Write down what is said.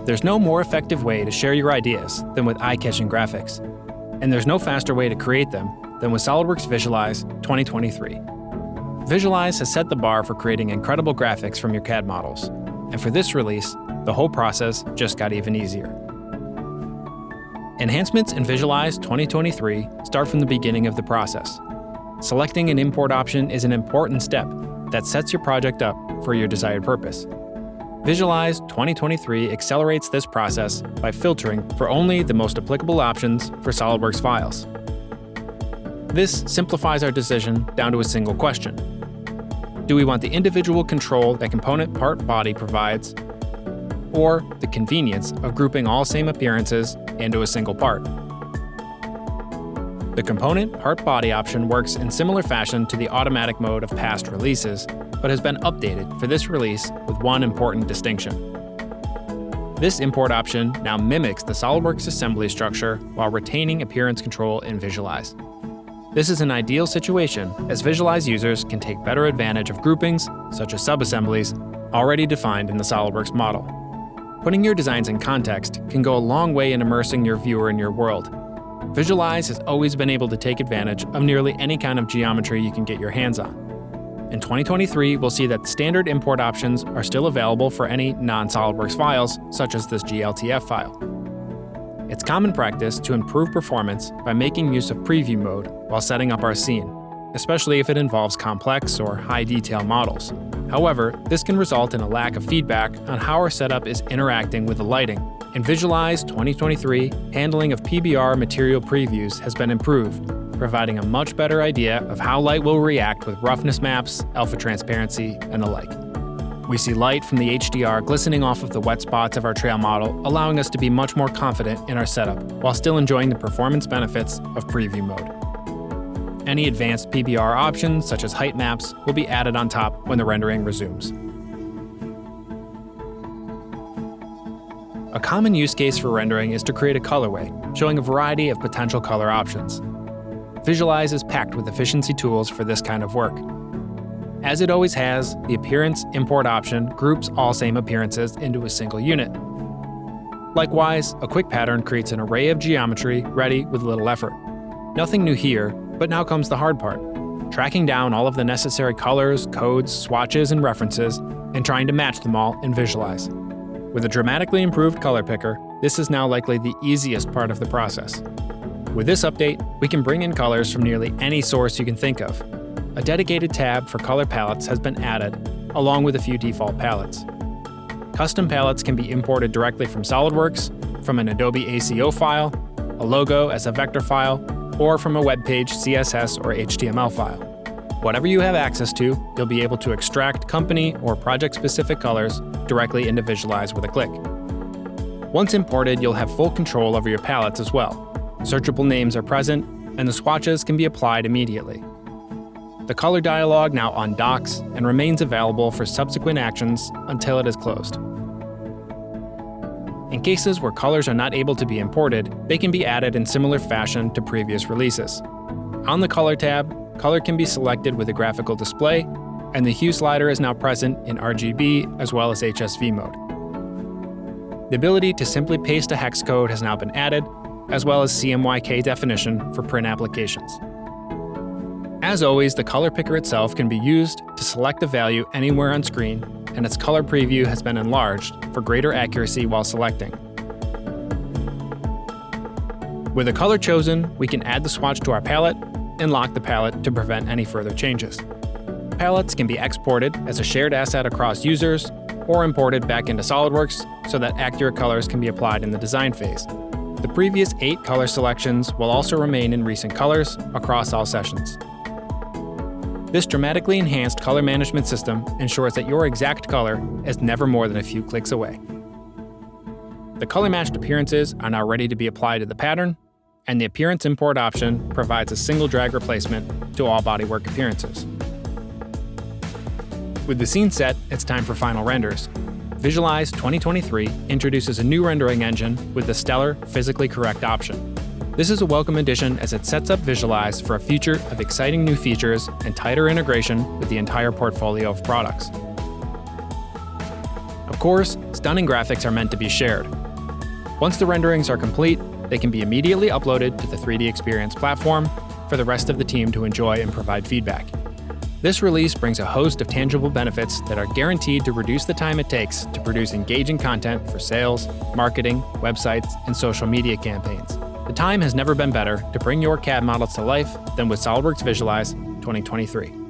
There's no more effective way to share your ideas than with eye-catching graphics. And there's no faster way to create them than with SOLIDWORKS Visualize 2023. Visualize has set the bar for creating incredible graphics from your CAD models. And for this release, the whole process just got even easier. Enhancements in Visualize 2023 start from the beginning of the process. Selecting an import option is an important step that sets your project up for your desired purpose. Visualize 2023 accelerates this process by filtering for only the most applicable options for SOLIDWORKS files. This simplifies our decision down to a single question. Do we want the individual control that component part body provides, or the convenience of grouping all same appearances into a single part? The component part body option works in similar fashion to the automatic mode of past releases, but has been updated for this release with one important distinction. This import option now mimics the SOLIDWORKS assembly structure while retaining appearance control in Visualize. This is an ideal situation as Visualize users can take better advantage of groupings, such as subassemblies, already defined in the SOLIDWORKS model. Putting your designs in context can go a long way in immersing your viewer in your world. Visualize has always been able to take advantage of nearly any kind of geometry you can get your hands on. In 2023, we'll see that standard import options are still available for any non-SOLIDWORKS files, such as this GLTF file. It's common practice to improve performance by making use of preview mode while setting up our scene, especially if it involves complex or high-detail models. However, this can result in a lack of feedback on how our setup is interacting with the lighting. In Visualize 2023, handling of PBR material previews has been improved, providing a much better idea of how light will react with roughness maps, alpha transparency, and the like. We see light from the HDR glistening off of the wet spots of our trail model, allowing us to be much more confident in our setup, while still enjoying the performance benefits of preview mode. Any advanced PBR options, such as height maps, will be added on top when the rendering resumes. A common use case for rendering is to create a colorway, showing a variety of potential color options. Visualize is packed with efficiency tools for this kind of work. As it always has, the Appearance Import option groups all same appearances into a single unit. Likewise, a quick pattern creates an array of geometry ready with little effort. Nothing new here, but now comes the hard part: tracking down all of the necessary colors, codes, swatches, and references, and trying to match them all in Visualize. With a dramatically improved color picker, this is now likely the easiest part of the process. With this update, we can bring in colors from nearly any source you can think of. A dedicated tab for color palettes has been added, along with a few default palettes. Custom palettes can be imported directly from SOLIDWORKS, from an Adobe ACO file, a logo as a vector file, or from a web page CSS or HTML file. Whatever you have access to, you'll be able to extract company or project-specific colors directly into Visualize with a click. Once imported, you'll have full control over your palettes as well. Searchable names are present, and the swatches can be applied immediately. The color dialog now undocks and remains available for subsequent actions until it is closed. In cases where colors are not able to be imported, they can be added in similar fashion to previous releases. On the Color tab, color can be selected with a graphical display, and the hue slider is now present in RGB as well as HSV mode. The ability to simply paste a hex code has now been added, as well as CMYK definition for print applications. As always, the color picker itself can be used to select a value anywhere on screen, and its color preview has been enlarged for greater accuracy while selecting. With a color chosen, we can add the swatch to our palette and lock the palette to prevent any further changes. Palettes can be exported as a shared asset across users or imported back into SOLIDWORKS so that accurate colors can be applied in the design phase. The previous 8 color selections will also remain in recent colors across all sessions. This dramatically enhanced color management system ensures that your exact color is never more than a few clicks away. The color-matched appearances are now ready to be applied to the pattern, and the Appearance Import option provides a single drag replacement to all bodywork appearances. With the scene set, it's time for final renders. Visualize 2023 introduces a new rendering engine with the stellar Physically Correct option. This is a welcome addition as it sets up Visualize for a future of exciting new features and tighter integration with the entire portfolio of products. Of course, stunning graphics are meant to be shared. Once the renderings are complete, they can be immediately uploaded to the 3D Experience platform for the rest of the team to enjoy and provide feedback. This release brings a host of tangible benefits that are guaranteed to reduce the time it takes to produce engaging content for sales, marketing, websites, and social media campaigns. The time has never been better to bring your CAD models to life than with SOLIDWORKS Visualize 2023.